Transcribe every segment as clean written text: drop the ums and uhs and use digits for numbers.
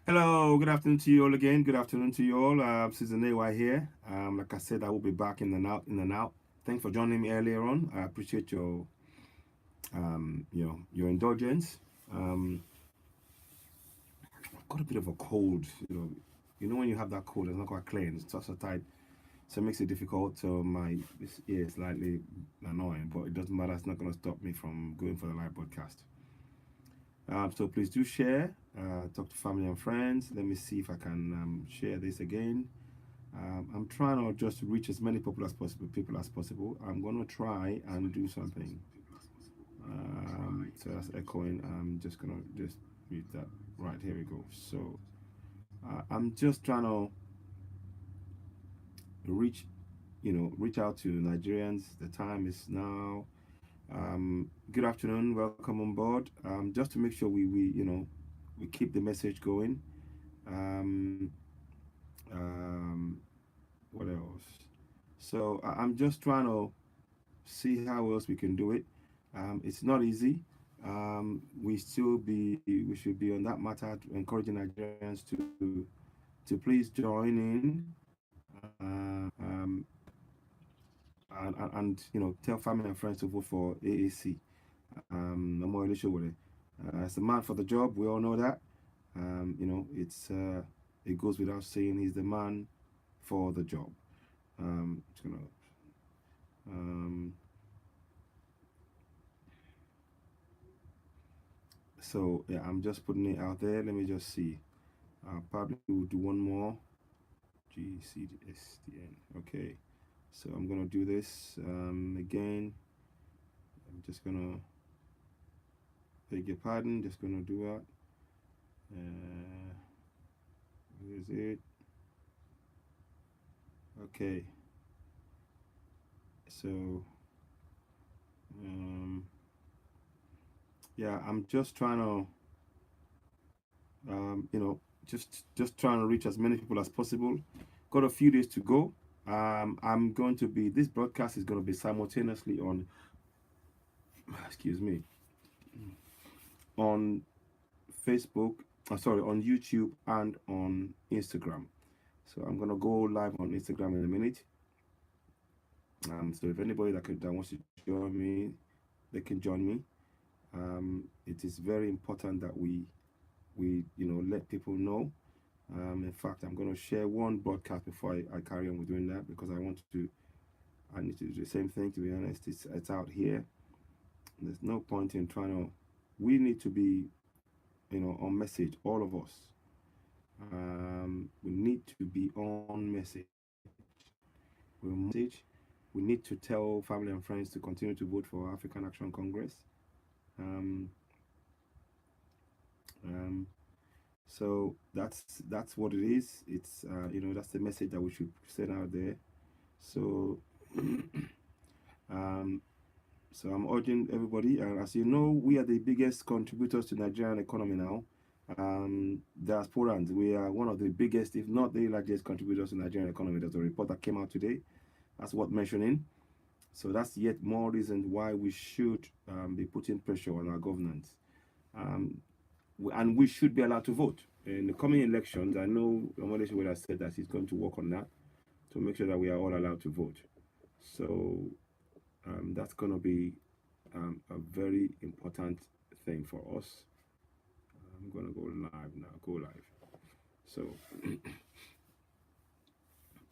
Hello, good afternoon to you all again. Good afternoon to you all. Susan AY here. Like I said, I will be back in and out, in and out. Thanks for joining me earlier on. I appreciate your indulgence. Um, I've got a bit of a cold. When you have that cold, it's not quite clear. It's just so tight, so it makes it difficult. So my this ear is slightly annoying, but it doesn't matter. It's not going to stop me from going for the live broadcast. So please do share. Talk to family and friends. Let me see if I can share this again. I'm trying to just reach as many people as possible. I'm going to try and do something. So that's echoing. I'm just going to just mute that. Right, here we go. So I'm just trying to reach, reach out to Nigerians. The time is now. Good afternoon. Welcome on board. Just to make sure we keep the message going. Um, um, what else? So I'm just trying to see how else we can do it. It's not easy. We should be on that matter, encouraging Nigerians to please join in, and tell family and friends to vote for AAC. I'm more sure with it. As a man for the job, we all know that. It goes without saying he's the man for the job. Just gonna um, so yeah, I'm just putting it out there. Let me just see. Probably will do one more. GCSDN. Okay. So I'm gonna do this again. I'm just gonna beg your pardon. Just gonna do that. Where is it? Okay. So um, yeah, I'm just trying to just trying to reach as many people as possible. Got a few days to go. I'm going to be this broadcast is going to be simultaneously on excuse me on Facebook, sorry, on YouTube and on Instagram. So I'm gonna go live on Instagram in a minute. So if anybody that wants to join me, they can join me. It is very important that we let people know. In fact, I'm gonna share one broadcast before I carry on with doing that because I need to do the same thing. To be honest, it's out here. There's no point in trying to. We need to be on message, all of us. We need to be on message. We message. We need to tell family and friends to continue to vote for African Action Congress. Um, um, so that's what it is. It's that's the message that we should send out there. So um, so I'm urging everybody. As you know, we are the biggest contributors to Nigerian economy now. Diasporans, we are one of the biggest, if not the largest contributors to Nigerian economy. There's a report that came out today. That's worth mentioning. So that's yet more reason why we should be putting pressure on our governance. Um, and we should be allowed to vote. In the coming elections, I know Omodeshe would have said that he's going to work on that to make sure that we are all allowed to vote. So that's going to be a very important thing for us. I'm going to go live now. Go live. So,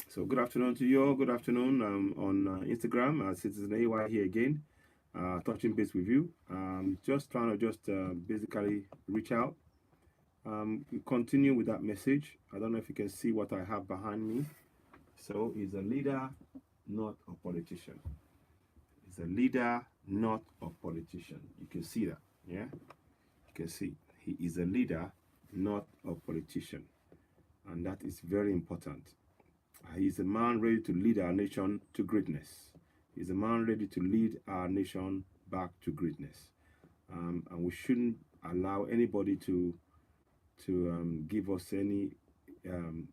so good afternoon to you all. Good afternoon on Instagram. Citizen AY here again, touching base with you. Just trying to just basically reach out. We continue with that message. I don't know if you can see what I have behind me. So he's a leader, not a politician. He's a leader, not a politician. You can see that, yeah? You can see he is a leader, not a politician. And that is very important. He is a man ready to lead our nation to greatness. He's a man ready to lead our nation back to greatness. And we shouldn't allow anybody to give us any um,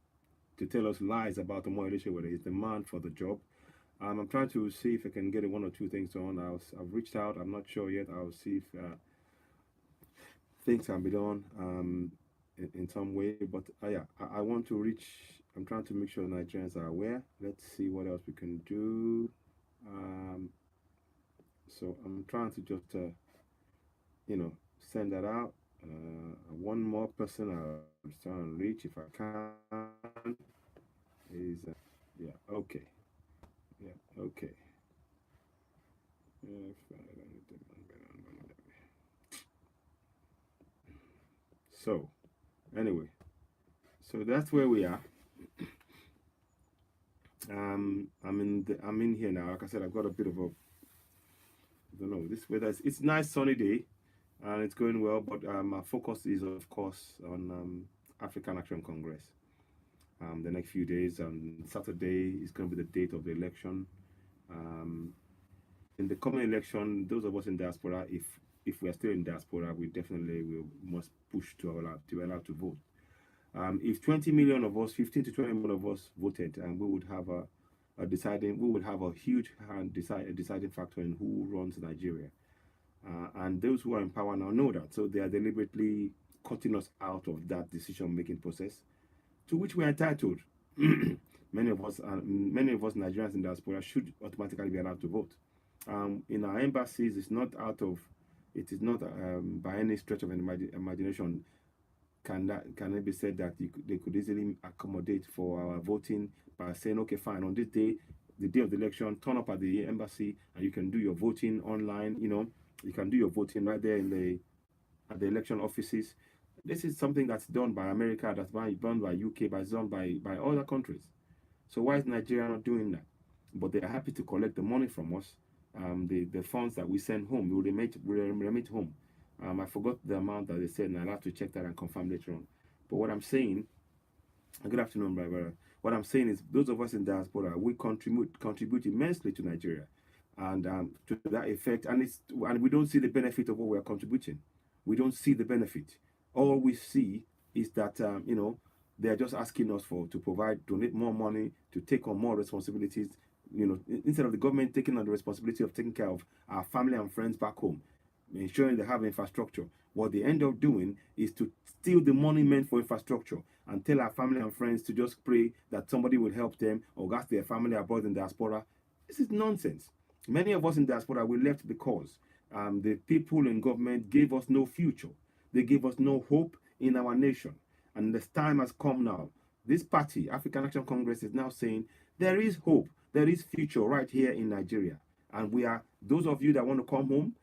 to tell us lies about the Moelisha, whether he's the man for the job. I'm trying to see if I can get one or two things on. I've reached out. I'm not sure yet. I'll see if things can be done. in some way. But yeah, I want to reach. I'm trying to make sure Nigerians are aware. Let's see what else we can do. Um, so I'm trying to just send that out. One more person I'm trying to reach if I can is yeah, okay, yeah, okay. So anyway, so that's where we are. I'm in here now. Like I said, I've got a bit of a, I don't know, this weather. It's nice sunny day, and it's going well. But our focus is of course on African Action Congress. The next few days. Saturday is going to be the date of the election. Um, in the coming election, those of us in diaspora, if we are still in diaspora, we definitely will must push to be allowed to vote. If 20 million of us, 15 to 20 million of us voted, and we would have we would have a huge a deciding factor in who runs Nigeria. And those who are in power now know that, so they are deliberately cutting us out of that decision-making process, to which we are entitled. Many of us Nigerians in diaspora should automatically be allowed to vote. In our embassies, it is not by any stretch of imagination can it be said that they could easily accommodate for our voting by saying, okay, fine, on this day, the day of the election, turn up at the embassy and you can do your voting online. You can do your voting right there in the at the election offices. This is something that's done by America, that's done by UK, but it's done by other countries. So why is Nigeria not doing that? But they are happy to collect the money from us, the funds that we send home, we remit home. I forgot the amount that they said, and I'll have to check that and confirm later on. But what I'm saying, good afternoon, my brother. What I'm saying is, those of us in diaspora, we contribute immensely to Nigeria, and to that effect, and we don't see the benefit of what we are contributing. We don't see the benefit. All we see is that they are just asking us to donate more money, to take on more responsibilities. Instead of the government taking on the responsibility of taking care of our family and friends back home, ensuring they have infrastructure. What they end up doing is to steal the money meant for infrastructure and tell our family and friends to just pray that somebody will help them or ask their family abroad in diaspora. This is nonsense. Many of us in diaspora, we left because the people in government gave us no future. They gave us no hope in our nation. And this time has come now. This party, African Action Congress, is now saying there is hope, there is future right here in Nigeria. And those of you that want to come home,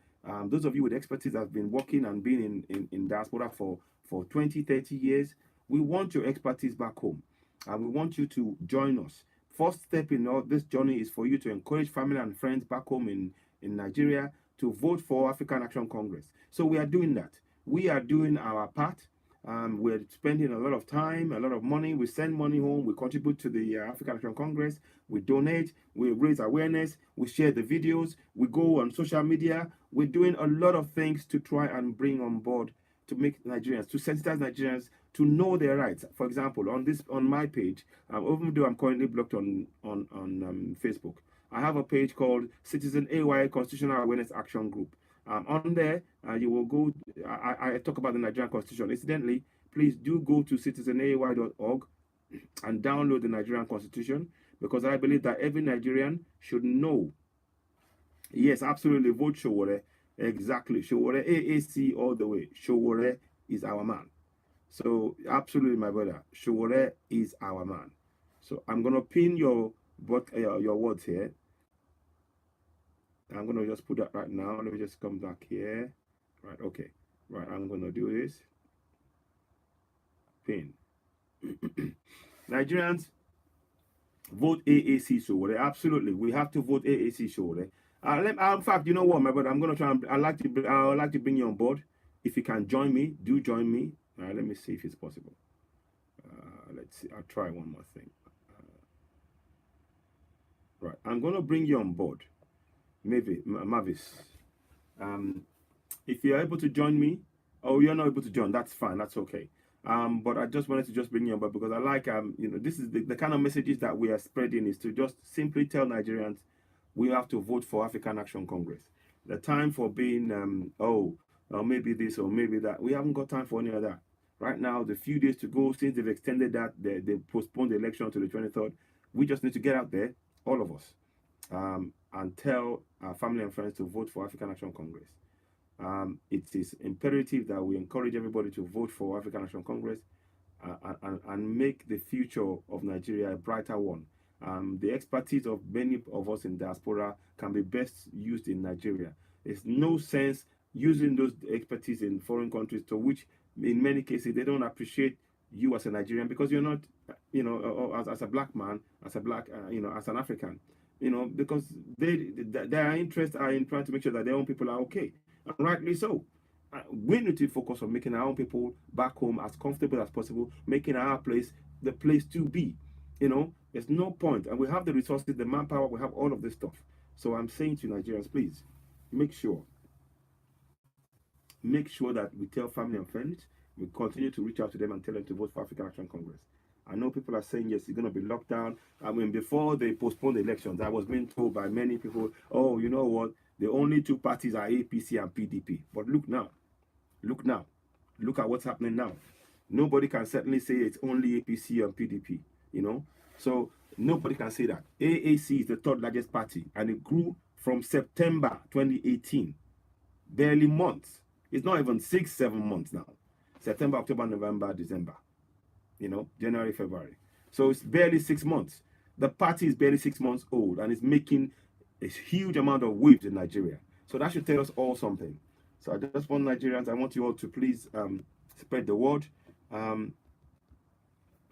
those of you with expertise that have been working and been in diaspora for 20, 30 years, we want your expertise back home. And we want you to join us. First step in all this journey is for you to encourage family and friends back home in Nigeria to vote for African Action Congress. So we are doing that. We are doing our part. We're spending a lot of time, a lot of money. We send money home. We contribute to the African Action Congress. We donate. We raise awareness. We share the videos. We go on social media. We're doing a lot of things to try and bring on board, to make Nigerians, to sensitize Nigerians to know their rights. For example, on my page, even though I'm currently blocked on Facebook, I have a page called Citizen AY Constitutional Awareness Action Group. On there, you will go. I talk about the Nigerian Constitution. Incidentally, please do go to citizenay.org and download the Nigerian Constitution, because I believe that every Nigerian should know. Yes, absolutely. Vote Showore. Exactly. Showore, AAC all the way. Showore is our man. So, absolutely, my brother. Showore is our man. So, I'm going to pin your words here. I'm going to just put that right now. Let me just come back here. Right, okay. Right, I'm going to do this. Pin. Nigerians, vote AAC Showore. Absolutely. We have to vote AAC Showore. In fact, you know what, my brother? I'm going to try and I'd like to bring you on board. If you can join me, do join me. All right, let me see if it's possible. Let's see. I'll try one more thing. Right, I'm going to bring you on board. Mavis. If you're able to join me, or you're not able to join, that's fine. That's okay. But I just wanted to just bring you on board, because I like this is the kind of messages that we are spreading, is to just simply tell Nigerians we have to vote for African Action Congress. The time for being maybe this or maybe that, we haven't got time for any of that. Right now, the few days to go since they've extended that, they postponed the election to the 23rd. We just need to get out there, all of us, and tell our family and friends to vote for African Action Congress. It is imperative that we encourage everybody to vote for African Action Congress and make the future of Nigeria a brighter one. The expertise of many of us in diaspora can be best used in Nigeria. There's no sense using those expertise in foreign countries, to which in many cases they don't appreciate you as a Nigerian, because you're not, as a black man, as a black, as an African, because their interests are in trying to make sure that their own people are okay, and rightly so. We need to focus on making our own people back home as comfortable as possible, making our place the place to be. There's no point, and we have the resources, the manpower, we have all of this stuff. So I'm saying to Nigerians, please make sure that we tell family and friends, we continue to reach out to them and tell them to vote for African Action Congress. I know people are saying, yes, it's going to be locked down. I mean, before they postponed the elections, I was being told by many people, oh, you know what, the only two parties are APC and PDP. But look now, look at what's happening now. Nobody can certainly say it's only APC and PDP, So nobody can say that. AAC is the third largest party, and it grew from September 2018, barely months. It's not even 6-7 months now. September, October, November, December, January, February. So it's barely 6 months. The party is barely 6 months old, and it's making a huge amount of waves in Nigeria. So that should tell us all something. So I just want Nigerians, I want you all to please spread the word. And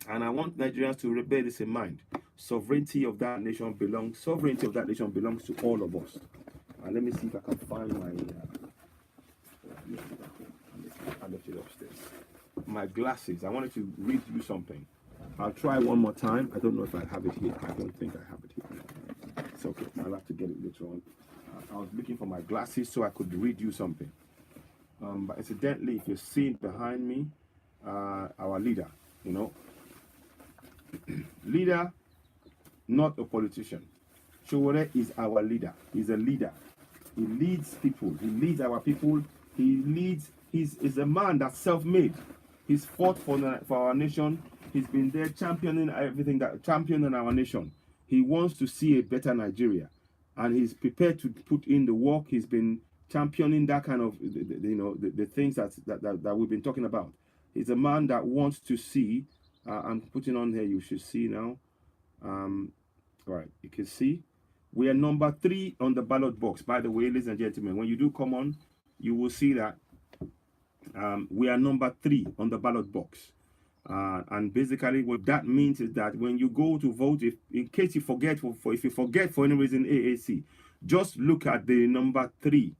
I want Nigerians to bear this in mind. Sovereignty of that nation belongs to all of us. Let me see if I can find my I left it upstairs. My glasses. I wanted to read you something. I'll try one more time. I don't know if I have it here. I don't think I have it here. It's okay. I'll have to get it later on. I was looking for my glasses so I could read you something. But incidentally, if you see behind me, our leader, leader, not a politician. Showore is our leader. He's a leader. He leads people. He leads our people. He's a man that's self-made. He's fought for our nation. He's been there championing championing our nation. He wants to see a better Nigeria, and he's prepared to put in the work. He's been championing that kind of, the things that we've been talking about. He's a man that wants to see. I'm putting on here. You should see now. Right, you can see we are number 3 on the ballot box. By the way, ladies and gentlemen, when you do come on, you will see that we are number 3 on the ballot box. And basically what that means is that when you go to vote, in case you forget, if you forget for any reason AAC, just look at the number 3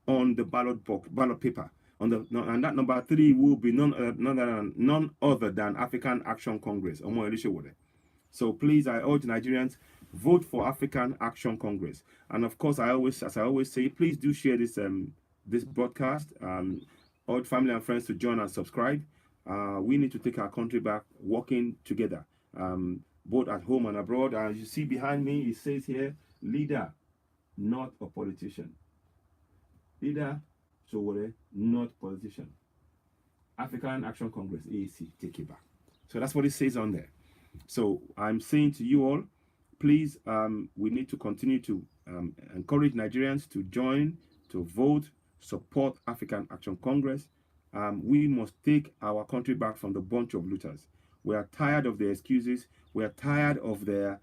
on the ballot paper. And that number 3 will be none other than African Action Congress. So please, I urge Nigerians, vote for African Action Congress. And of course, as I always say, please do share this this broadcast. Urge family and friends to join and subscribe. We need to take our country back, working together, both at home and abroad. As you see behind me, it says here, leader, not a politician. Leader, Showore, not politician. African Action Congress, AAC, take it back. So that's what it says on there. So I'm saying to you all, please, we need to continue to encourage Nigerians to join, to vote, support African Action Congress. We must take our country back from the bunch of looters. We are tired of their excuses. We are tired of their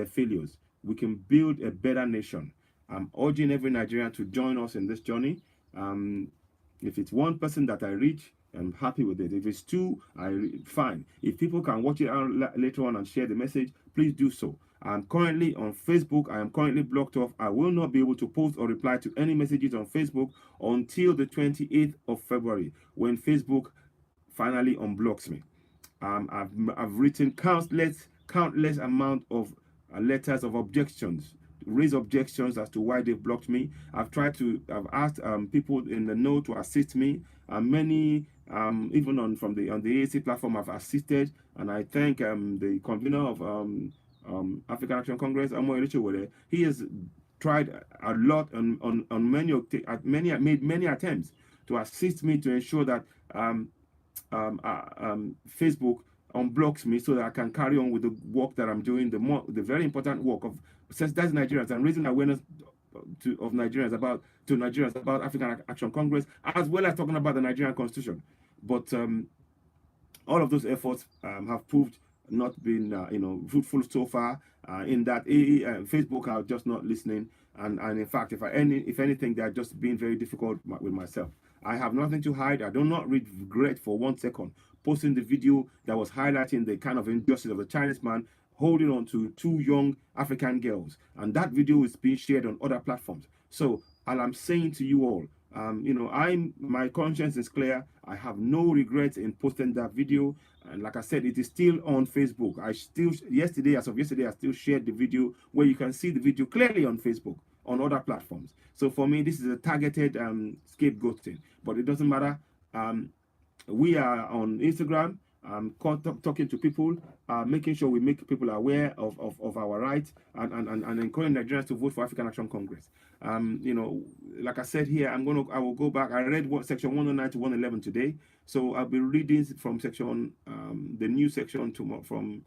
failures. We can build a better nation. I'm urging every Nigerian to join us in this journey. If it's one person that I reach, I'm happy with it. If it's 2, fine. If people can watch it out later on and share the message, please do so. I'm currently on Facebook. I am currently blocked off. I will not be able to post or reply to any messages on Facebook until the 28th of February, when Facebook finally unblocks me. I've written countless amount of letters of objections, raise objections as to why they've blocked me. I've asked people in the know to assist me. Many, even on the AAC platform, have assisted, and I thank the convener of African Action Congress, he has tried a lot made many attempts to assist me to ensure that Facebook unblocks me so that I can carry on with the work that I'm doing, the very important work of sensitizing Nigerians and raising awareness of Nigerians about African Action Congress, as well as talking about the Nigerian Constitution. But all of those efforts have proved not been fruitful so far. In that Facebook are just not listening, and in fact, if anything, they are just being very difficult with myself. I have nothing to hide. I do not regret for 1 second posting the video that was highlighting the kind of injustice of the Chinese man holding on to 2 young African girls, and that video is being shared on other platforms. So, all I'm saying to you all, my conscience is clear. I have no regrets in posting that video, and like I said, it is still on Facebook. As of yesterday, I still shared the video where you can see the video clearly on Facebook, on other platforms. So for me, this is a targeted scapegoating, but it doesn't matter. We are on Instagram, talking to people, making sure we make people aware of our rights, and encouraging Nigerians to vote for African Action Congress. Like I said here, I will go back. I read section 109 to 111 today, so I'll be reading from section the new section from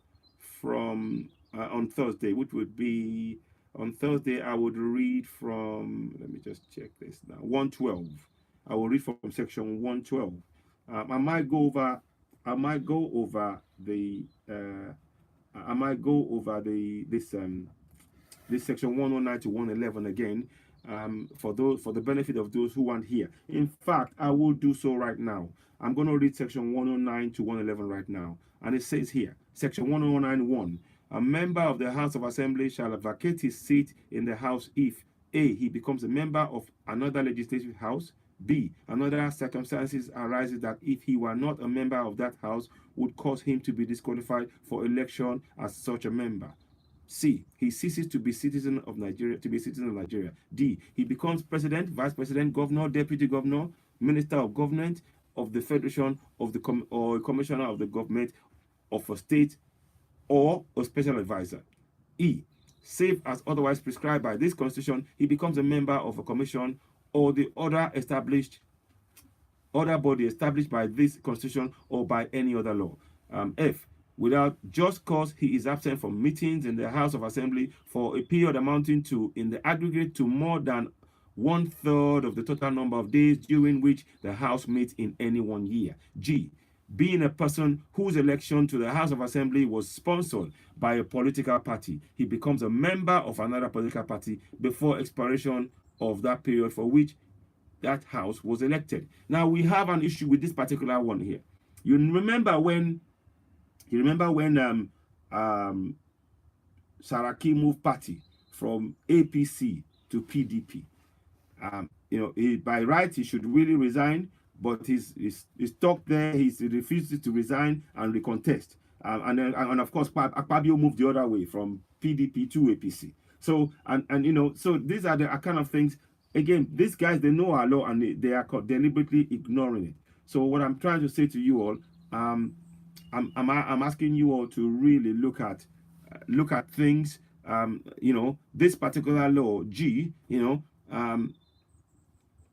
on Thursday, which would be on Thursday. I would read from, let me just check this now, 112. I will read from section 112. I might go over this section 109 to 111 again, for the benefit of those who aren't here. In fact, I will do so right now. I'm going to read section 109 to 111 right now, and it says here, section 109(1), a member of the House of Assembly shall vacate his seat in the House if A, he becomes a member of another legislative house, B, another circumstances arises that if he were not a member of that house would cause him to be disqualified for election as such a member. C, he ceases to be citizen of Nigeria. D, he becomes president, vice president, governor, deputy governor, minister of government of the federation or commissioner of the government of a state, or a special advisor. E, save as otherwise prescribed by this constitution, he becomes a member of a commission or the other body established by this constitution or by any other law. F, without just cause he is absent from meetings in the House of Assembly for a period amounting to, in the aggregate, to more than 1/3 of the total number of days during which the House meets in any 1 year. G, being a person whose election to the House of Assembly was sponsored by a political party, he becomes a member of another political party before expiration of that period for which that house was elected. Now we have an issue with this particular one here. You remember when Saraki moved party from APC to PDP. By right he should really resign, but he's stuck there. He refuses to resign and recontest. And of course, Akpabio moved the other way from PDP to APC. So so these are the kind of things. Again, these guys, they know our law and they are deliberately ignoring it. So what I'm trying to say to you all, I'm asking you all to really look at things. This particular law G.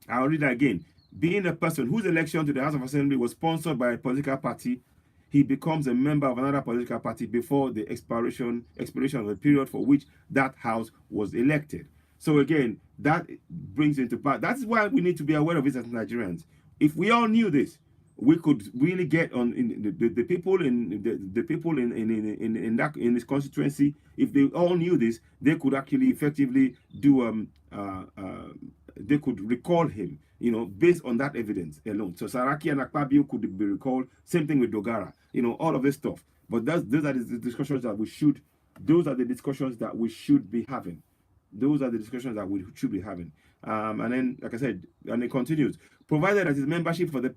I'll read that again. Being a person whose election to the House of Assembly was sponsored by a political party, he becomes a member of another political party before the expiration of the period for which that house was elected. So again, that brings into part. That's why we need to be aware of this as Nigerians. If we all knew this, we could really get on the people in this constituency. If they all knew this, they could actually effectively do they could recall him, based on that evidence alone. So Saraki and Akpabio could be recalled. Same thing with Dogara. All of this stuff. But those are the discussions that we should. Those are the discussions that we should be having. Those are the discussions that we should be having. And then, like I said, and it continues. Provided that his membership for the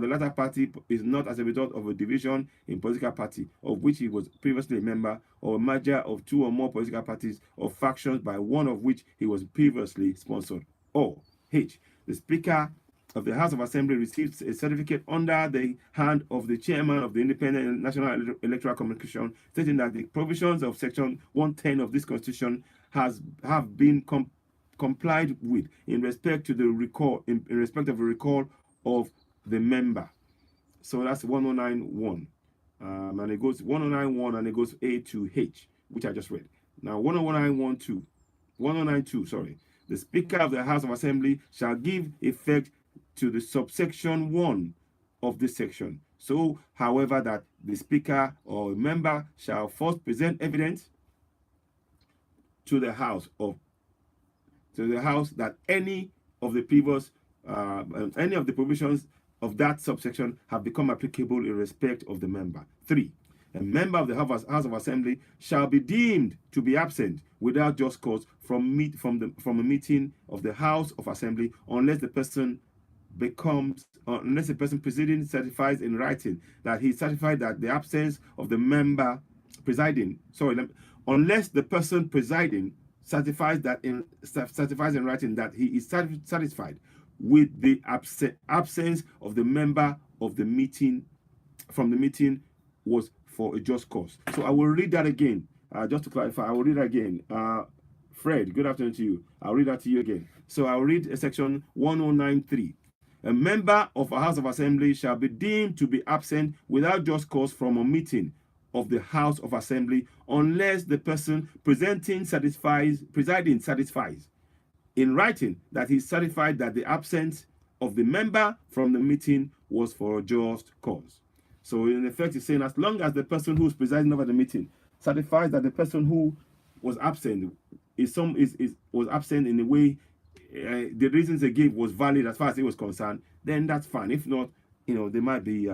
latter party is not as a result of a division in political party of which he was previously a member, or a merger of 2 or more political parties or factions by one of which he was previously sponsored. Or H, the Speaker of the House of Assembly receives a certificate under the hand of the chairman of the Independent National Electoral Commission stating that the provisions of section 110 of this constitution have been complied with in respect to the recall of the recall of the member. So that's 1091. And it goes 1091 and it goes A to H, which I just read. Now 1092, sorry. The Speaker of the House of Assembly shall give effect to the subsection 1 of this section. So, however, that the Speaker or a member shall first present evidence to the House that any of the previous any of the provisions of that subsection have become applicable in respect of the member. 3. A member of the House of Assembly shall be deemed to be absent without just cause from a meeting of the House of Assembly unless the person presiding certifies in writing that he certified that the absence of the member presiding, unless the person presiding certifies in writing that he is satisfied with the absence of the member of the meeting from the meeting was for a just cause. So I will read that again, just to clarify. I will read that again. Fred, good afternoon to you. I'll read that to you again. So I'll read section 1093. A member of a House of Assembly shall be deemed to be absent without just cause from a meeting of the House of Assembly unless the person presiding satisfies in writing that he is certified that the absence of the member from the meeting was for a just cause. So in effect, it's saying as long as the person who's presiding over the meeting certifies that the person who was absent was absent in a way the reasons they gave was valid as far as it was concerned, then that's fine. If not, they might be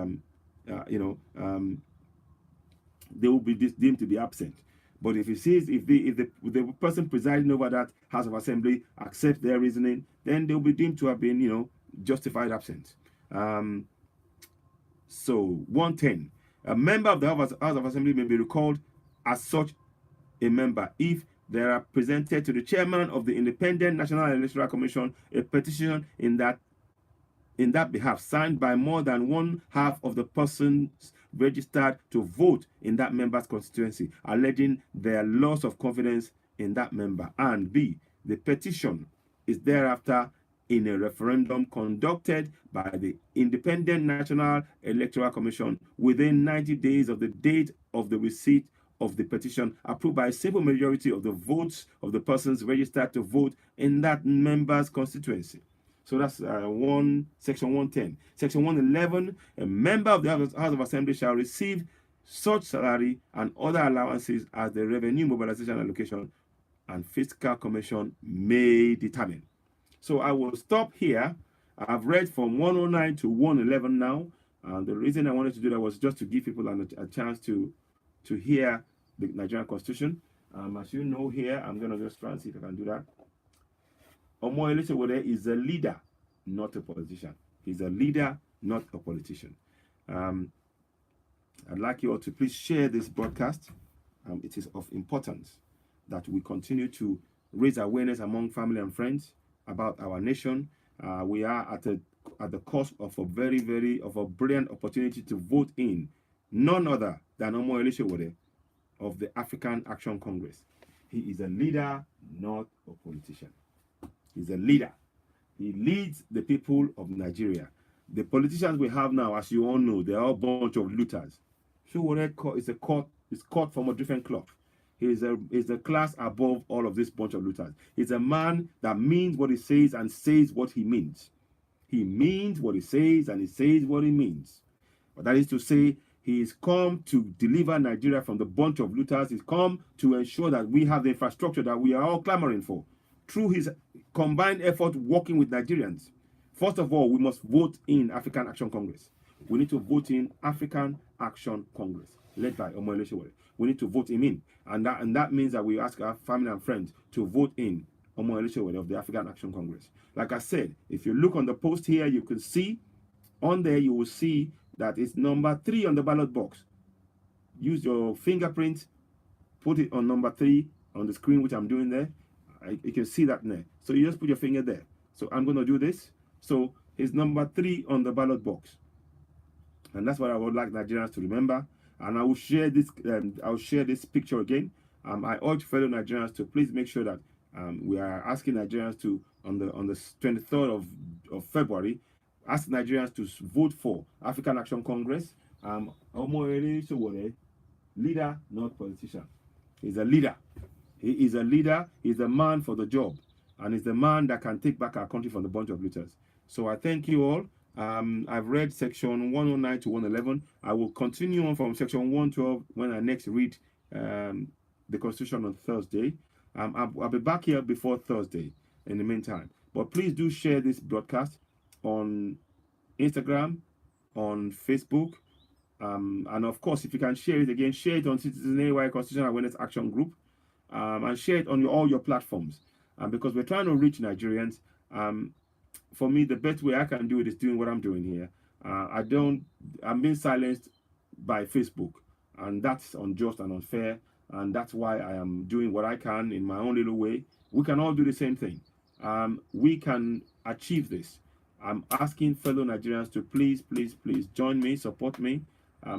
they will be deemed to be absent. But if the person presiding over that House of Assembly accepts their reasoning, then they'll be deemed to have been, justified absent. So 110, a member of the House of Assembly may be recalled as such a member if there are presented to the chairman of the Independent National Electoral Commission a petition in that behalf signed by more than one half of the persons registered to vote in that member's constituency, alleging their loss of confidence in that member. And B, the petition is thereafter in a referendum conducted by the Independent National Electoral Commission within 90 days of the date of the receipt of the petition, approved by a simple majority of the votes of the persons registered to vote in that member's constituency. So that's section 110. Section 111, a member of the House of Assembly shall receive such salary and other allowances as the Revenue Mobilization Allocation and Fiscal Commission may determine. So I will stop here. I've read from 109 to 111 now. The reason I wanted to do that was just to give people a chance to hear the Nigerian Constitution. As you know here, I'm going to just try and see if I can do that. Omo Elesewode is a leader, not a politician. He's a leader, not a politician. I'd like you all to please share this broadcast. It is of importance that we continue to raise awareness among family and friends about our nation. We are at the cusp of a very brilliant opportunity to vote in none other than Omo Elesewode of the African Action Congress. He is a leader, not a politician. He's a leader. He leads the people of Nigeria. The politicians we have now, as you all know, they're all a bunch of looters. Sowore is cut from a different cloth. He's a class above all of this bunch of looters. He's a man that means what he says and says what he means. He means what he says and he says what he means. But that is to say, he's come to deliver Nigeria from the bunch of looters. He's come to ensure that we have the infrastructure that we are all clamoring for through his combined effort working with Nigerians. First of all, we must vote in African Action Congress. We need to vote in African Action Congress, led by Omo Elesewode. We need to vote him in. And that means that we ask our family and friends to vote in Omo Elesewode of the African Action Congress. Like I said, if you look on the post here, you can see, on there you will see that it's number 3 on the ballot box. Use your fingerprint, put it on number 3 on the screen, which I'm doing there. You can see that there. So you just put your finger there. So I'm going to do this. So it's number 3 on the ballot box. And that's what I would like Nigerians to remember. And I will share this. I'll share this picture again. I urge fellow Nigerians to please make sure that we are asking Nigerians to on the 23rd of February. ask Nigerians to vote for African Action Congress. Leader, not politician. He's a leader. He is a leader. He's a man for the job, and he's the man that can take back our country from the bunch of looters. So I thank you all. I've read section 109 to 111. I will continue on from section 112 when I next read the Constitution on Thursday. I'll be back here before Thursday in the meantime. But please do share this broadcast on Instagram, on Facebook, and of course, if you can share it again, share it on Citizen AY Constitutional Awareness Action Group, and share it on all your platforms. Because we're trying to reach Nigerians. For me, the best way I can do it is doing what I'm doing here. I'm being silenced by Facebook, and that's unjust and unfair. And that's why I am doing what I can in my own little way. We can all do the same thing. We can achieve this. I'm asking fellow Nigerians to please, please, please join me, support me,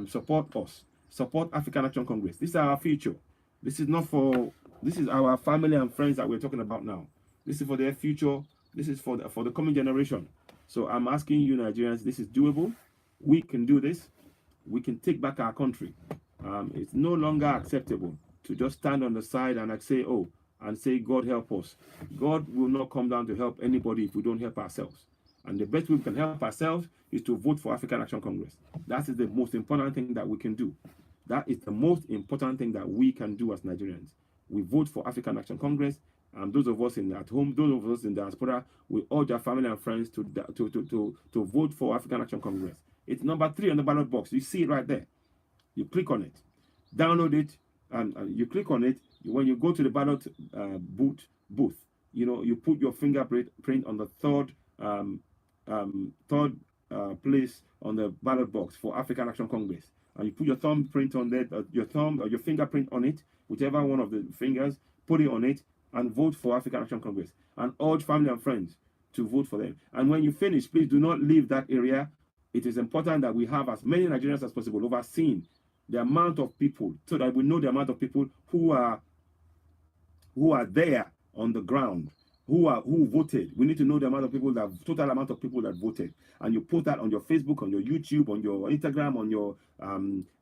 support us, support African Action Congress. This is our future. This is not for, this is our family and friends that we're talking about now. This is for their future. This is for the coming generation. So I'm asking you Nigerians, this is doable. We can do this. We can take back our country. It's no longer acceptable to just stand on the side and say, oh, and say, God help us. God will not come down to help anybody if we don't help ourselves. And the best way we can help ourselves is to vote for African Action Congress. That is the most important thing that we can do. That is the most important thing that we can do as Nigerians. We vote for African Action Congress. And those of us at home, those of us in diaspora, we urge our family and friends to vote for African Action Congress. It's number 3 on the ballot box. You see it right there. You click on it, download it, and you click on it. When you go to the ballot booth, you put your fingerprint on the third place on the ballot box for African Action Congress, and you put your thumbprint on that, your thumb or your fingerprint on it, whichever one of the fingers, put it on it, and vote for African Action Congress, and urge family and friends to vote for them. And when you finish, please do not leave that area. It is important that we have as many Nigerians as possible overseeing the amount of people, so that we know the amount of people who are there on the ground, who voted. We need to know the amount of people, total amount of people that voted, and you put that on your Facebook, on your YouTube, on your Instagram, on your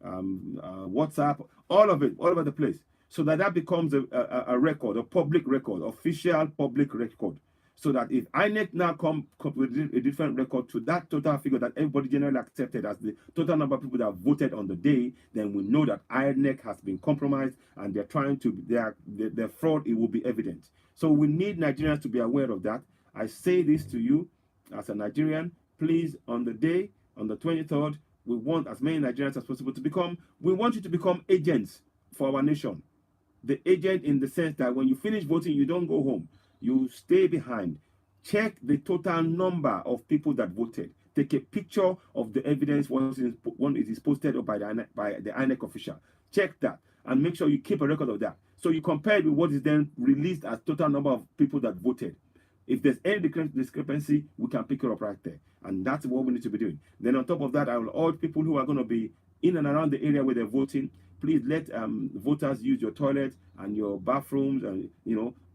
WhatsApp, all of it, all over the place, so that becomes a record, a public record, official public record. So that if INEC now come with a different record to that total figure that everybody generally accepted as the total number of people that voted on the day, then we know that INEC has been compromised and they're trying to, their fraud, it will be evident. So we need Nigerians to be aware of that. I say this to you as a Nigerian, please, on the day, on the 23rd, we want as many Nigerians as possible to become, we want you to become agents for our nation. The agent in the sense that when you finish voting, you don't go home. You stay behind. Check the total number of people that voted. Take a picture of the evidence once it is posted by the INEC official. Check that and make sure you keep a record of that. So you compare it with what is then released as total number of people that voted. If there's any discrepancy, we can pick it up right there. And that's what we need to be doing. Then on top of that, I will urge people who are going to be in and around the area where they're voting, please let voters use your toilets and your bathrooms, and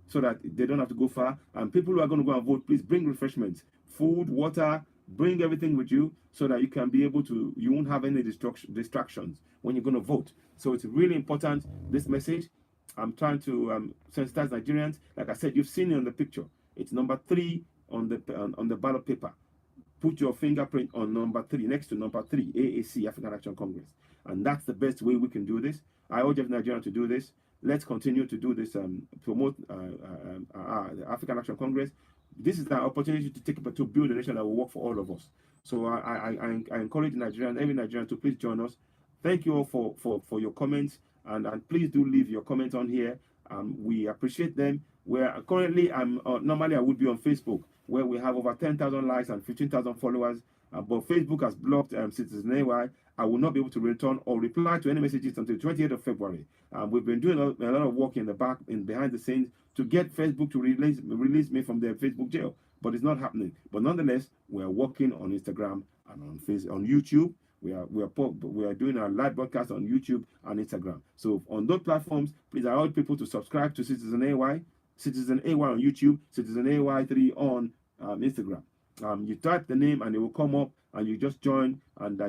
so that they don't have to go far. And people who are going to go and vote, please bring refreshments, food, water, bring everything with you so that you can be able to, you won't have any distractions when you're going to vote. So it's really important, this message. I'm trying to sensitize Nigerians. Like I said, you've seen it on the picture. It's number 3 on the ballot paper. Put your fingerprint on number 3, next to number 3, AAC, African Action Congress. And that's the best way we can do this. I urge Nigerians to do this. Let's continue to do this, promote the African Action Congress. This is an opportunity to build a nation that will work for all of us. So I encourage Nigerians, every Nigerian, to please join us. Thank you all for your comments, and please do leave your comments on here. We appreciate them. Currently, normally I would be on Facebook, where we have over 10,000 likes and 15,000 followers. But Facebook has blocked Citizen AY. I will not be able to return or reply to any messages until 28th of February. We've been doing a lot of work in the back, behind the scenes, to get Facebook to release me from their Facebook jail. But it's not happening. But nonetheless, we are working on Instagram and on YouTube. We are doing our live broadcast on YouTube and Instagram. So on those platforms, please, I urge people to subscribe to Citizen AY on YouTube, Citizen AY3 on Instagram. You type the name and it will come up, and you just join, and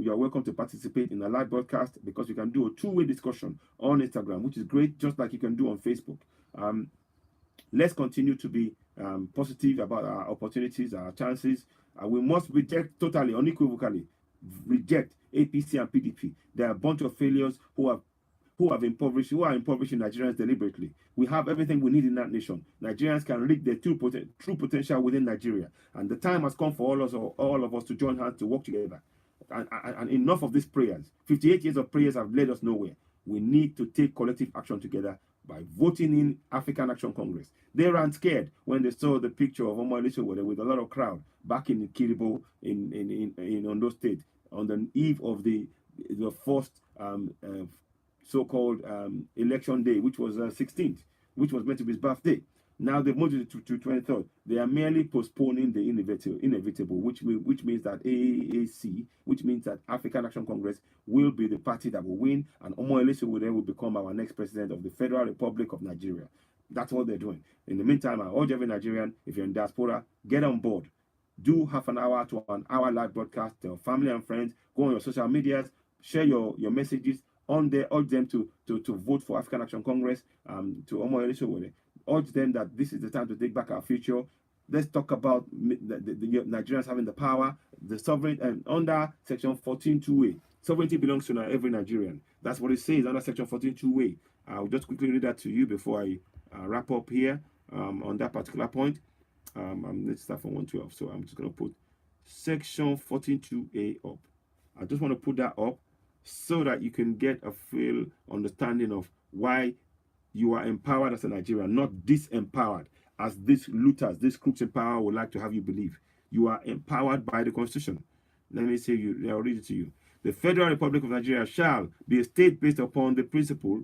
you're welcome to participate in a live broadcast, because you can do a two-way discussion on Instagram, which is great, just like you can do on Facebook. Let's continue to be positive about our opportunities, our chances. We must reject totally, unequivocally, reject APC and PDP. They are a bunch of failures who are impoverishing Nigerians deliberately. We have everything we need in that nation. Nigerians can reach their true potential within Nigeria, and the time has come for all of us to join hands to work together. And enough of these prayers. 58 years of prayers have led us nowhere. We need to take collective action together by voting in African Action Congress. They ran scared when they saw the picture of Omo Elishowere with a lot of crowd back in Kiribo in Ondo State on the eve of the first so-called election day, which was 16th, which was meant to be his birthday. Now they've moved it to 23rd. They are merely postponing the inevitable, which means that AAC, which means that African Action Congress will be the party that will win, and Omo Elishowere will become our next president of the Federal Republic of Nigeria. That's what they're doing. In the meantime, I urge every Nigerian, if you're in diaspora, get on board. Do half an hour to an hour live broadcast. Tell family and friends. Go on your social medias. Share your messages on there. Urge them to vote for African Action Congress, to Omo Elishowere. Urge them that this is the time to take back our future. Let's talk about the Nigerians having the power, the sovereign, and under Section 14(2)(a). Sovereignty belongs to every Nigerian. That's what it says under Section 14(2)(a). I'll just quickly read that to you before I wrap up here on that particular point. Let's start from 112. So I'm just going to put Section 14(2)(a) up. I just want to put that up so that you can get a full understanding of why you are empowered as a Nigerian, not disempowered, as these looters, these crooks in power would like to have you believe. You are empowered by the Constitution. Let me say I'll read it to you. The Federal Republic of Nigeria shall be a state based on the principle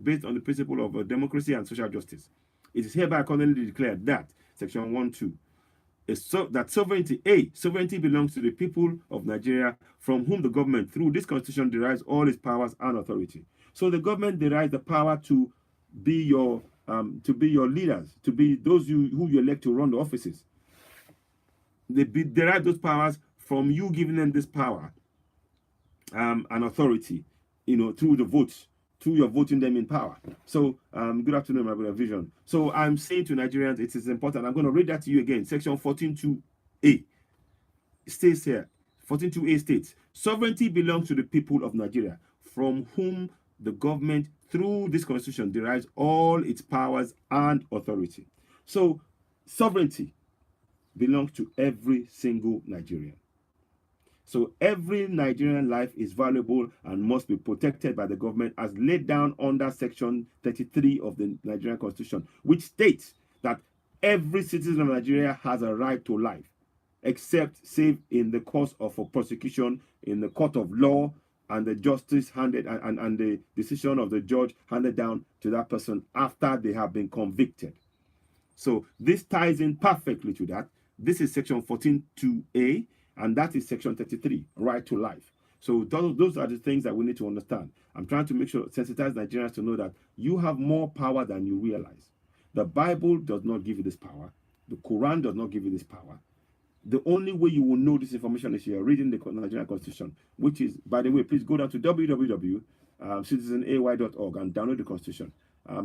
of democracy and social justice. It is hereby accordingly declared that Section 1(2) that sovereignty belongs to the people of Nigeria, from whom the government, through this Constitution, derives all its powers and authority. So the government derives the power to be your leaders, to be those who you elect to run the offices. They derive those powers from you giving them this power and authority, through the votes, through your voting them in power. So good afternoon, my brother Vision. So I'm saying to Nigerians, it is important. I'm going to read that to you again. Section 14(2)(a) states here. 14(2)(a) states, sovereignty belongs to the people of Nigeria, from whom the government, through this Constitution, derives all its powers and authority. So sovereignty belongs to every single Nigerian. So every Nigerian life is valuable and must be protected by the government, as laid down under Section 33 of the Nigerian Constitution, which states that every citizen of Nigeria has a right to life, except save in the course of a prosecution in the court of law, and the justice handed and the decision of the judge handed down to that person after they have been convicted. So this ties in perfectly to that. This is Section 14(2)(a), and that is Section 33, right to life. So those are the things that we need to understand. I'm trying to sensitize Nigerians to know that you have more power than you realize. The Bible does not give you this power. The Quran does not give you this power. The only way you will know this information is you're reading the Nigerian Constitution, which is, by the way, please go down to www.citizenay.org and download the Constitution,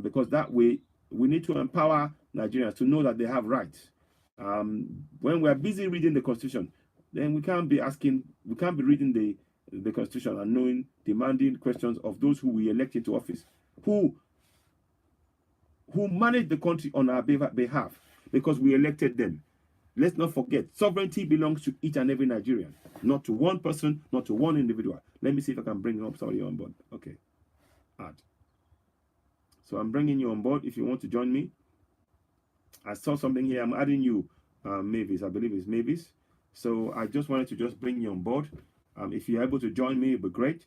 because that way we need to empower Nigerians to know that they have rights. When we're busy reading the Constitution, then we can't be reading the Constitution and demanding questions of those who we elect into office, who manage the country on our behalf, because we elected them. Let's not forget, sovereignty belongs to each and every Nigerian, not to one person, not to one individual. Let me see if I can bring up somebody on board. Okay, add. So I'm bringing you on board if you want to join me. I saw something here. I'm adding you, Mavis. I believe it's Mavis. So I just wanted to bring you on board. If you're able to join me, it would be great.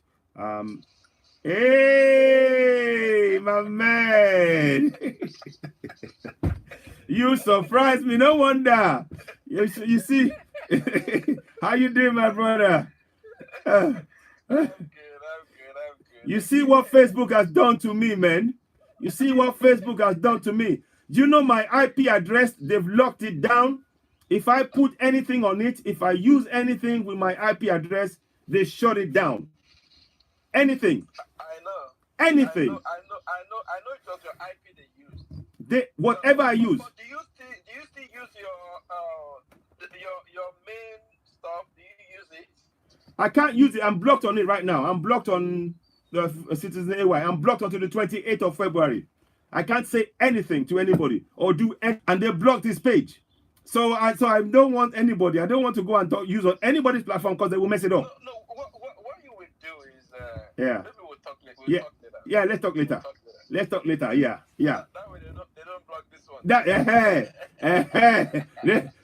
Hey, my man. You surprised me. No wonder. You see. How you doing, my brother? I'm good. You see what Facebook has done to me, man? You see what Facebook has done to me? Do you know my IP address? They've locked it down. If I put anything on it, if I use anything with my IP address, they shut it down. Anything. I know. Anything. I know it was your IP they used. Whatever I use. But do you still use your main stuff? Do you use it? I can't use it. I'm blocked on it right now. I'm blocked on the Citizen AY. I'm blocked until the 28th of February. I can't say anything to anybody or do anything, and they blocked this page. So I don't want anybody. I don't want to go and use on anybody's platform because they will mess it up. No. What you will do is yeah. Maybe we'll talk later. Talk later. Yeah, let's talk later. Let's talk later. Yeah. That way they don't block this one.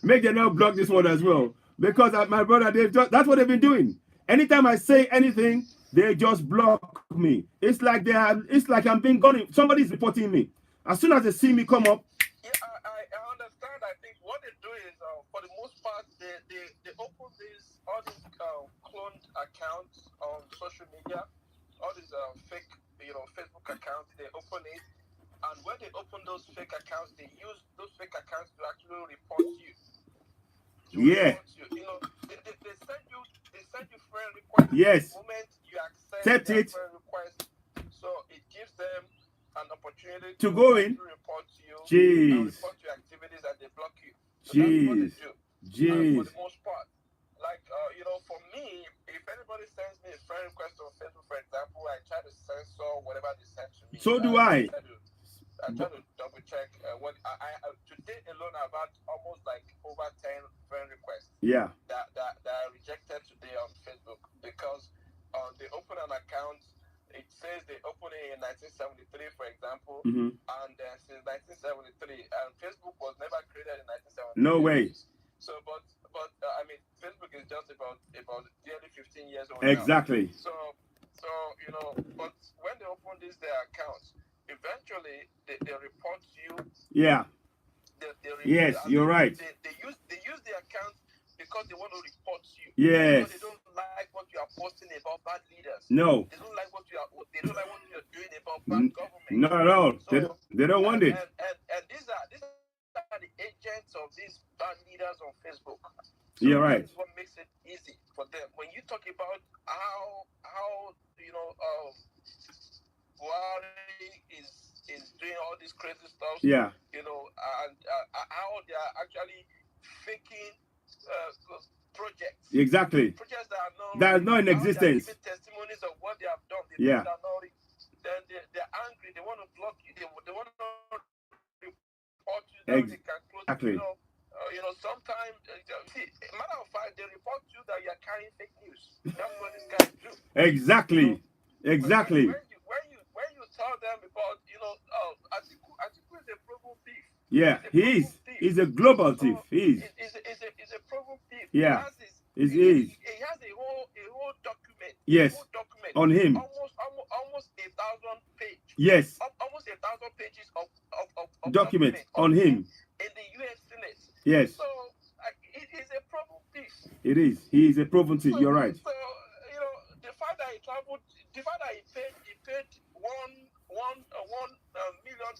Make them not block this one as well. Because my brother, that's what they've been doing. Anytime I say anything, they just block me. It's like I'm being gone. Somebody's reporting me. As soon as they see me come up. Yeah, I understand. I think what they do is, for the most part, they open all these cloned accounts on social media, all these fake, Facebook accounts. They open it, and when they open those fake accounts, they use those fake accounts to actually report you. Yeah. They send you friend request. Yes. The moment you accept it. Friend request, so it gives them an opportunity to go in. To report you. Jeez. Report your activities and they block you. So Jeez. that's what they do. Jeez. For the most part, like for me, if anybody sends me a friend request on Facebook, for example, I try to censor whatever they send to me. So do I. I try to double check what I today alone I've had almost like over 10 friend requests. Yeah. That are rejected today on Facebook because they open an account. It says they opened it in 1973, for example, and since 1973, and Facebook was never created in 1973. No way. So, but I mean, Facebook is just about nearly 15 years old. Exactly. Now. So but when they open their accounts, eventually they report you. Yeah. Yes, you're right. They use the account because they want to report you. Yes. Because they don't like what you are posting about bad leaders. No. They don't like what you're doing about bad government. Not at all. So, they don't want it. And these are the agents of these bad leaders on Facebook. So you're right. That's what makes it easy for them. When you talk about how Buhari is doing all these crazy stuff. Yeah. And how they are actually faking projects. Exactly. Projects that are not in existence. Giving testimonies of what they have done. Then they're angry. They want to block you. They want to report you. They can close. Exactly. Sometimes, matter of fact, they report you that you are carrying fake news. That's what these guys do. Exactly. Exactly. When you tell them about, Atiku is a proven thief. Yeah, he is. He's a global thief. He is. He's a proven thief. Yeah. He has a whole document. Yes. On him. Almost 1,000 pages. Yes. Almost 1,000 pages of document on him. In the U.S. Senate. Yes. So it is a proven thief. It is. He is a proven thief. You're right. So the fact that he traveled, the fact that he paid $1 million.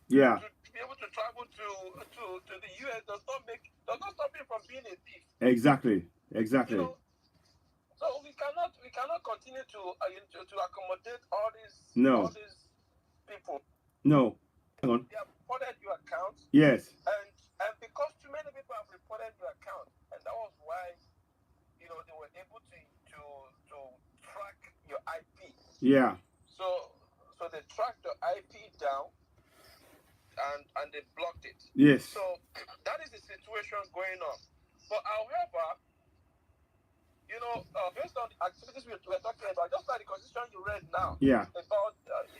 Yeah. To be able to travel to the U.S. does not stop him from being a thief. Exactly. So we cannot continue to accommodate all these people. No. Hang on. They have reported your account. Yes. And because too many people have reported your account, and that was why they were able to track your IP. Yeah. So they tracked the IP down and they blocked it. Yes. So that is the situation going on. But however, based on the activities we were talking about, just like the constitution you read now, yeah, about the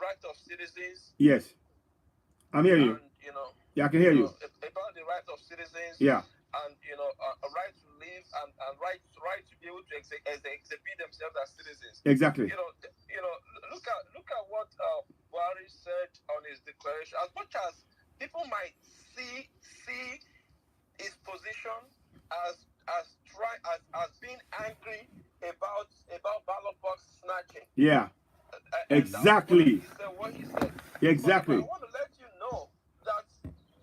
right of citizens. Yes, I'm hearing you. Yeah, I can hear you. About the right of citizens. Yeah. And a right to live and right to be able to exhibit themselves as citizens. Exactly. Look at what Buhari said on his declaration. As much as people might see his position as being angry about ballot box snatching. Yeah. Exactly. What he said. Exactly. But I want to let you know that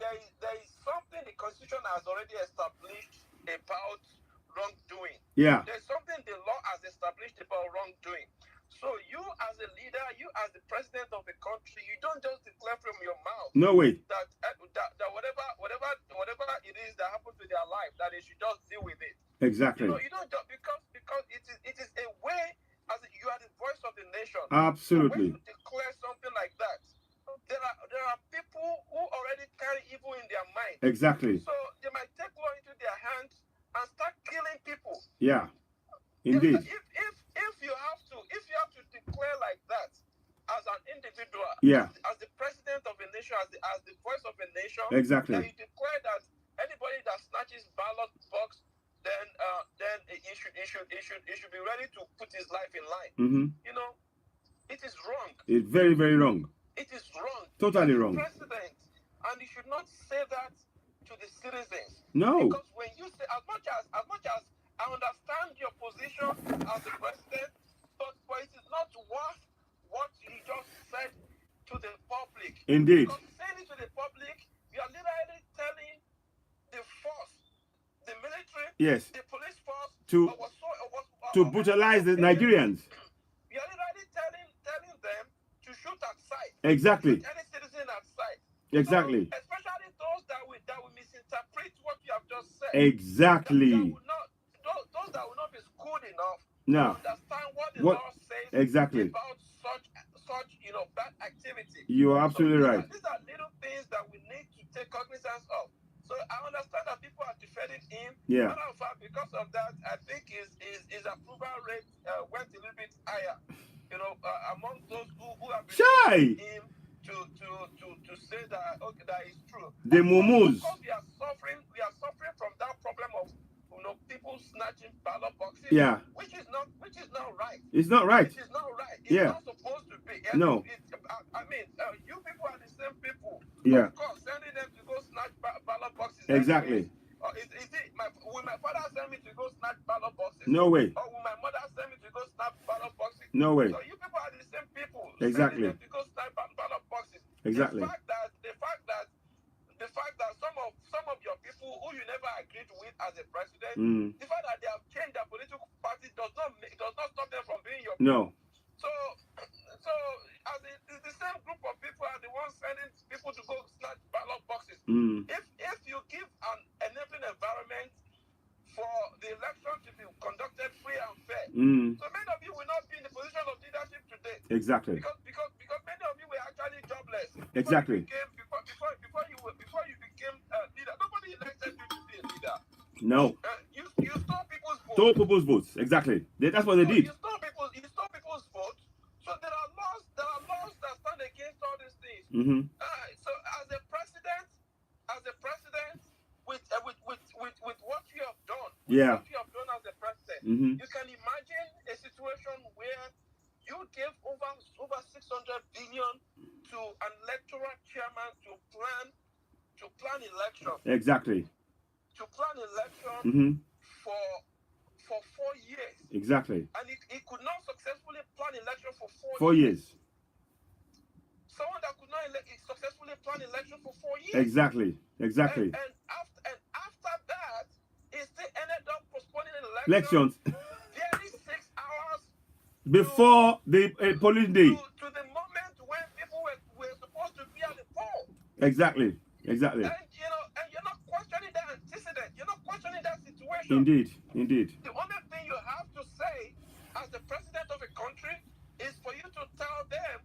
there is some constitution has already established about wrongdoing. Yeah. There's something the law has established about wrongdoing. So you as a leader, you as the president of the country, you don't just declare from your mouth No way. that whatever it is that happens to their life, that they should just deal with it. Exactly. You don't just because it is a way as you are the voice of the nation. Absolutely. So when you declare something like that, there are people who already carry evil in their mind. Exactly. So they might take law into their hands and start killing people. Yeah. Indeed. If you have to declare like that as an individual, Yeah. as the president of a nation, as the voice of a nation, Exactly. that you declare that anybody that snatches ballot box, then he should be ready to put his life in line. Mm-hmm. It is wrong. It's very, very wrong. It is wrong. Totally You're wrong. the president, and you should not say that to the citizens. No. Because when you say, as much as I understand your position as the president, but it is not worth what you just said to the public. Indeed. Because saying it to the public, you are literally telling the force, the military, Yes. the police force, to brutalize the Nigerians. You are literally telling them to shoot at sight. Exactly. Shoot any citizen at sight. Exactly. So, especially those that will misinterpret what you have just said. Exactly. Those that will not be schooled enough No. to understand what the law says exactly about such bad activity. You are absolutely right. These are little things that we need to take cognizance of. So I understand that people are defending him. Yeah. Matter of fact, because of that, I think his approval rate went a little bit higher. Among those who have been defending him to say that that is true. The mumus. Because we are suffering from that problem of people snatching ballot boxes. Yeah. Which is not right. It's not right. It is not right. It's Yeah. not supposed to be. No. You people are the same people. Yeah. Of course, sending them to go snatch ballot boxes. Exactly. Will my father send me to go snatch ballot boxes? No way. Or will my mother send me to go snatch ballot boxes? No way. So you people are the same people. Exactly. Sending them to go snatch ballot boxes. Exactly. The fact that some of your people who you never agreed with as a president, the fact that they have changed their political party does not stop them from being your people. No. So the same group of people are the ones sending people to go snatch ballot boxes. If you give an enabling environment for the election to be conducted free and fair, so many of you will not be in the position of leadership today. Exactly. Because many of you were actually jobless. Exactly. Before you became a leader, nobody elected you to be a leader. No. You stole people's votes. Stole people's votes. Exactly. That's what they did. You stole people's votes. So there are laws that stand against all these things. So as a president, with what you have done, what you have done as a president, you can imagine a situation where you gave over 600 billion to an electoral chairman to plan election. Exactly. To plan election for 4 years. Exactly. And he could not successfully plan election for 4 years. Someone that could not successfully plan election for 4 years. Exactly. And after that, he still ended up postponing elections. Barely 6 hours before the polling day. To the moment when people were supposed to be at the poll. Exactly. And you're not questioning that antecedent. You're not questioning that situation. Indeed. The only thing you have to say as the president of a country is for you to tell them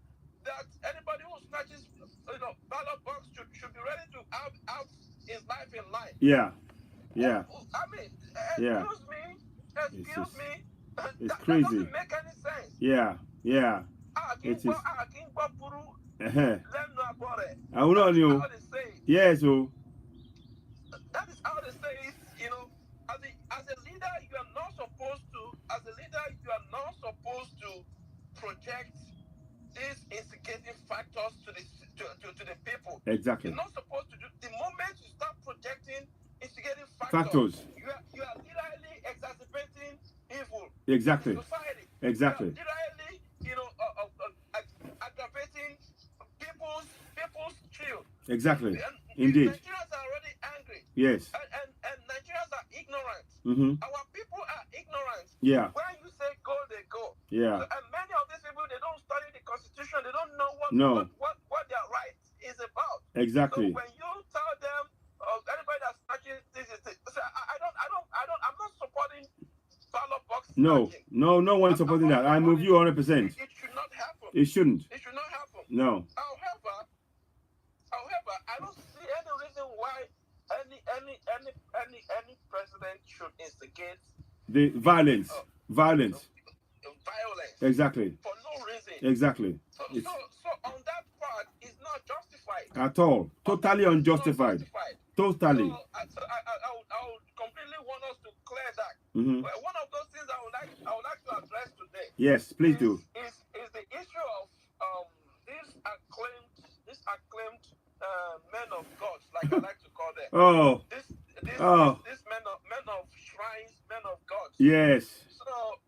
that anybody who snatches ballot box should be ready to have his life in line. Yeah. Excuse me. It's that crazy. doesn't make any sense. Yeah. It is. I will not know. Yes, oh. That is how they say it. As a leader, you are not supposed to project these instigating factors to the people. Exactly. You're not supposed to do. The moment you start projecting instigating factors. You are literally exacerbating evil. Exactly. In society. Exactly. You are literally, aggravating people's chill. Exactly. And Indeed. Nigerians are already angry. Yes. And Nigerians are ignorant. Mm-hmm. Our people are ignorant. Yeah. When you say go, they go. Yeah. So, and many of these people, they don't study the constitution. They don't know No. what their right is about. Exactly. So when you tell them, anybody that's snatching this is it. So I'm not supporting ballot box No. snatching. No. No one supporting that. I'm with you 100%. It should not happen. It shouldn't. It should not happen. No. However, I don't see any reason why any president should instigate The violence. Violence. Violence. Exactly. For no reason. Exactly. So on that part, it's not justified. At all. Totally unjustified. Totally. So I would completely want us to clear that. Mm-hmm. But one of those things I would like to address today. Yes, please do. Is the issue of these acclaimed men of God, like I like to call them. Oh. This men of shrines, men of God. Yes. So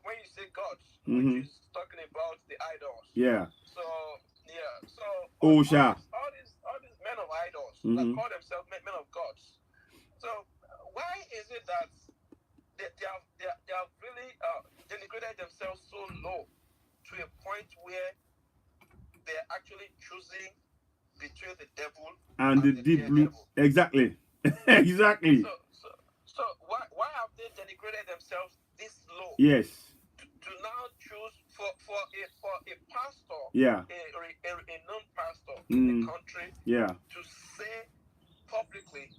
when you say God, Mm-hmm. which is talking about the idols. Yeah. So Osha. all these men of idols Mm-hmm. that call themselves men of God. So why is it that they have really denigrated themselves so low to a point where they're actually choosing between the devil and the deep blue devil. Exactly. Exactly. So why have they denigrated themselves this low? Yes. To now choose for a pastor, yeah, a non-pastor in the country, yeah, to say publicly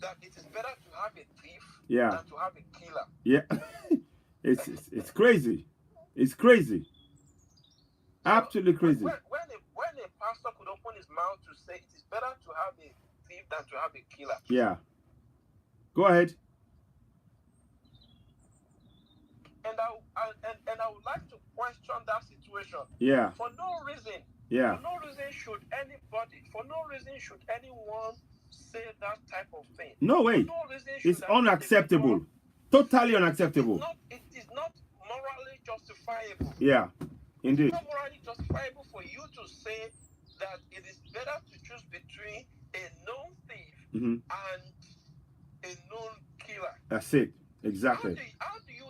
that it is better to have a thief, yeah, than to have a killer. Yeah. it's crazy. It's crazy. So absolutely crazy. When a pastor could open his mouth to say it is better to have a thief than to have a killer. Yeah. Go ahead. And I would like to question that situation. Yeah. For no reason. Yeah. For no reason should anyone say that type of thing. No way. For no reason it's unacceptable. Totally unacceptable. It is not morally justifiable. Yeah. Indeed. It's not morally justifiable for you to say that it is better to choose between a known thief mm-hmm. and a known killer. That's it. Exactly. How do you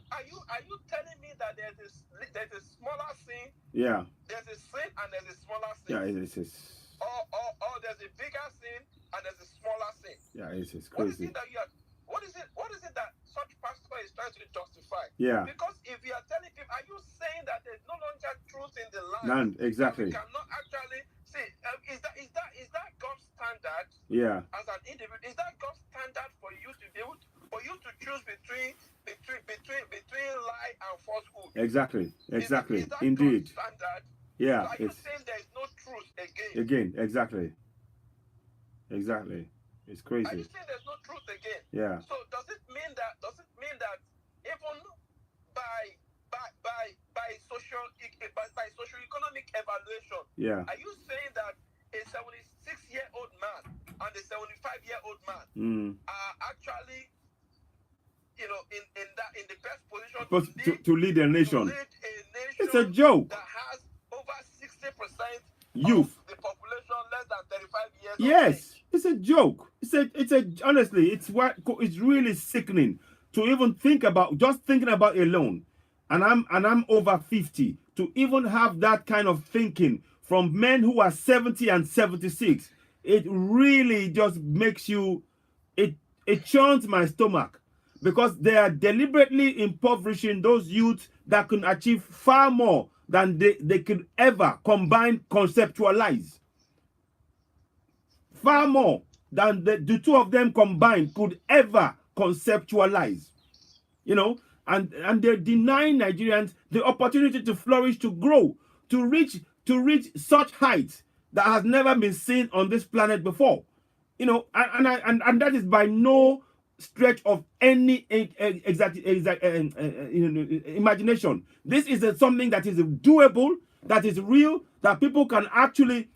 are you telling me that there's a smaller sin? Yeah. There's a sin and there's a smaller sin. Yeah, it is. Or there's a bigger sin and there's a smaller sin. Yeah, it's crazy. What is it that such pastor is trying to justify? Yeah. Because if you are telling people, are you saying that there's no longer truth in the land? Exactly. You cannot actually say, is that God's standard? Yeah. As an individual, is that God's standard for you to be able for you to choose between lie and falsehood? Exactly. Is that God's indeed. standard? Yeah. So are you saying there is no truth again? Exactly. It's crazy. Are you saying there's no truth again? Yeah. So does it mean that even by socio-economic evaluation, yeah, are you saying that a 76-year-old man and a 75-year-old man are actually, in the best position to lead a nation? It's a joke. That has over 60% youth of the population less than 35 years. Yes, it's a joke. Honestly, it's really sickening to even think about, just thinking about alone. And I'm over 50, to even have that kind of thinking from men who are 70 and 76. It really just makes you, it churns my stomach, because they are deliberately impoverishing those youths that can achieve far more than they could ever conceptualize. Far more than the two of them combined could ever conceptualize. And they're denying Nigerians the opportunity to flourish, to grow, to reach such heights that has never been seen on this planet before. And that is by no stretch of any imagination. This is something that is doable, that is real, that people can actually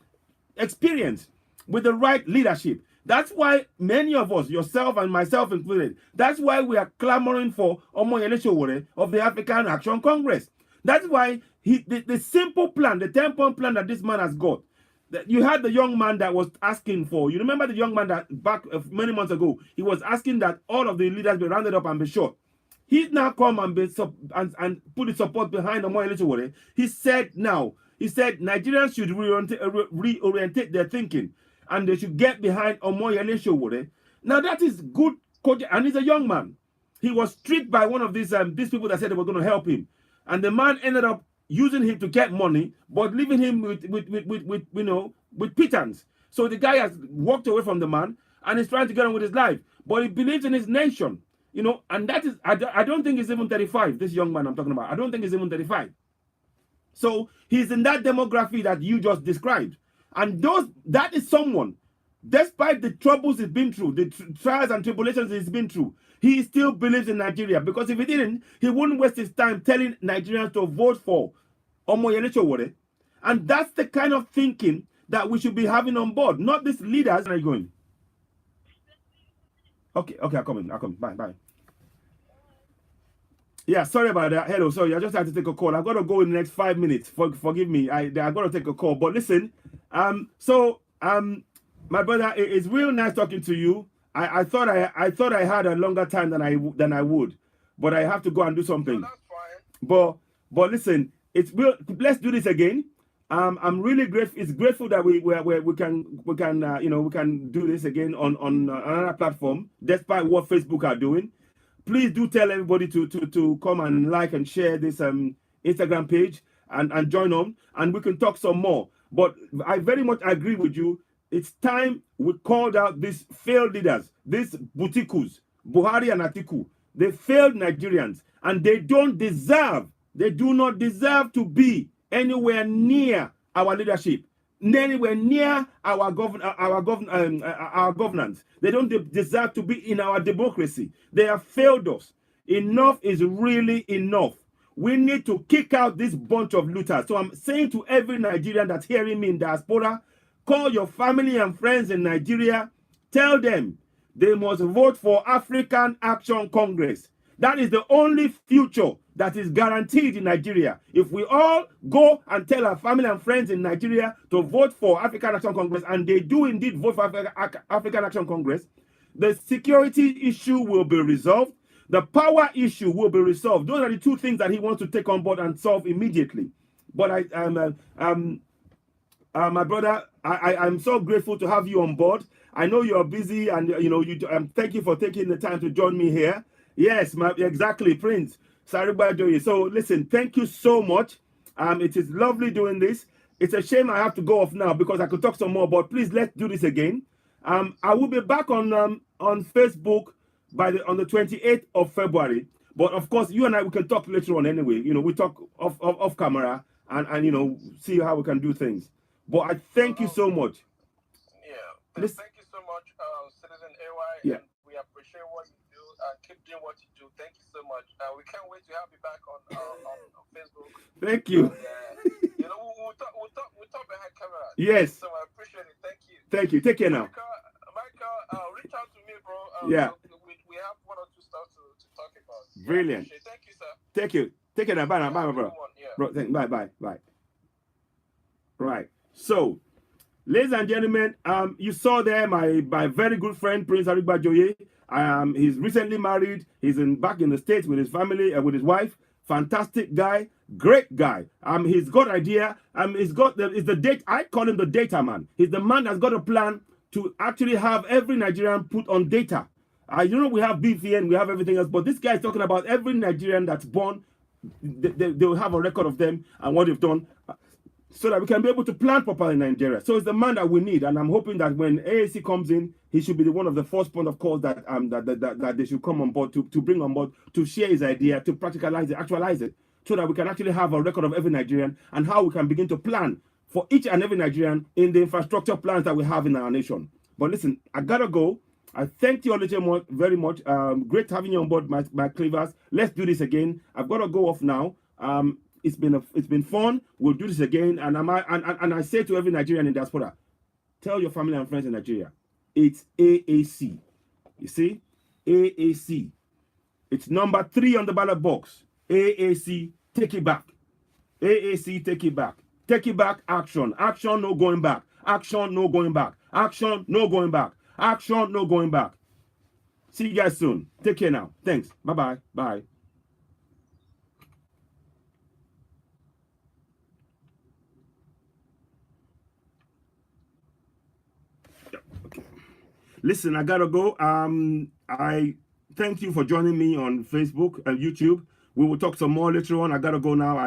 experience with the right leadership. That's why many of us, yourself and myself included, that's why we are clamoring for Omoyele Sowore of the African Action Congress. That's why the simple plan, the 10-point plan that this man has got, You had the young man that was asking for. You remember the young man that back many months ago, he was asking that all of the leaders be rounded up and be shot. He's now come and and put the support behind Omoyele Sowore. He said Nigerians should reorientate their thinking and they should get behind Omoyele Sowore. Now that is good, and he's a young man. He was tricked by one of these people that said they were going to help him, and the man ended up using him to get money, but leaving him with pittance. So the guy has walked away from the man and is trying to get on with his life, but he believes in his nation, and that is I don't think he's even 35. This young man I'm talking about, I don't think he's even 35. So he's in that demography that you just described, and that is someone, despite the troubles he's been through, the trials and tribulations he's been through, he still believes in Nigeria. Because if he didn't, he wouldn't waste his time telling Nigerians to vote for Omoyele Sowore. And that's the kind of thinking that we should be having on board, not these leaders. Where are you going? Okay, I'm coming. Bye. Yeah, sorry about that. Hello, sorry, I just had to take a call. I've got to go in the next 5 minutes. Forgive me. I got to take a call. But listen, my brother, it's real nice talking to you. I thought I had a longer time than I would, but I have to go and do something. No, that's fine. But listen, it's real. Let's do this again. I'm really grateful. It's grateful that we can do this again on another platform, despite what Facebook are doing. Please do tell everybody to come and like and share this Instagram page and join on, and we can talk some more. But I very much agree with you. It's time we called out these failed leaders, these Butikus, Buhari and Atiku. They failed Nigerians, and they do not deserve to be anywhere near our leadership, anywhere near our governance. They don't deserve to be in our democracy. They have failed us. Enough is really enough. We need to kick out this bunch of looters. So I'm saying to every Nigerian that's hearing me in diaspora, call your family and friends in Nigeria. Tell them they must vote for African Action Congress. That is the only future that is guaranteed in Nigeria. If we all go and tell our family and friends in Nigeria to vote for African Action Congress, and they do indeed vote for African Action Congress, the security issue will be resolved. The power issue will be resolved. Those are the two things that he wants to take on board and solve immediately. But my brother, I'm so grateful to have you on board. I know you're busy, and thank you for taking the time to join me here. Yes, exactly, Prince Sarigbajoye. So listen, thank you so much. It is lovely doing this. It's a shame I have to go off now because I could talk some more, but please let's do this again. I will be back on Facebook on the 28th of February. But of course, you and I, we can talk later on anyway. We talk off camera and see how we can do things. But I thank you so much. Yeah, thank you so much, Citizen AY. Yeah. We appreciate what you do. Keep doing what you do. Thank you so much. We can't wait to have you back on Facebook. Thank you. We'll talk behind camera. Yes. So I appreciate it. Thank you. Thank you. Take care now. Michael, reach out to me, bro. Yeah. We have one or two stuff to talk about. Brilliant. Thank you, sir. Thank you. Take care now. Bye now. Bye, bro. Yeah. Bro, bye. Right. So, ladies and gentlemen, you saw there my very good friend Prince Sarigbajoye. He's recently married. He's back in the States with his family, with his wife. Fantastic guy, great guy. He's got idea. It's the date. I call him the data man. He's the man that's got a plan to actually have every Nigerian put on data. We have BVN, we have everything else, but this guy is talking about every Nigerian that's born. They will have a record of them and what they've done, so that we can be able to plan properly in Nigeria. So it's the man that we need, and I'm hoping that when AAC comes in, he should be one of the first point of calls that they should come on board to bring on board, to share his idea, to practicalize it, actualize it, so that we can actually have a record of every Nigerian and how we can begin to plan for each and every Nigerian in the infrastructure plans that we have in our nation. But listen, I gotta go. I thank you all very much. Great having you on board, my cleavers. Let's do this again. I've got to go off now. It's been fun. We'll do this again. And I say to every Nigerian in diaspora, tell your family and friends in Nigeria, it's AAC. You see, AAC. It's number 3 on the ballot box. AAC, take it back. AAC, take it back. Take it back. Action. Action. No going back. Action, no going back. Action, no going back. Action, no going back. See you guys soon. Take care now. Thanks. Bye-bye. Bye. Okay. Listen, I gotta go. I thank you for joining me on Facebook and YouTube. We will talk some more later on. I gotta go now.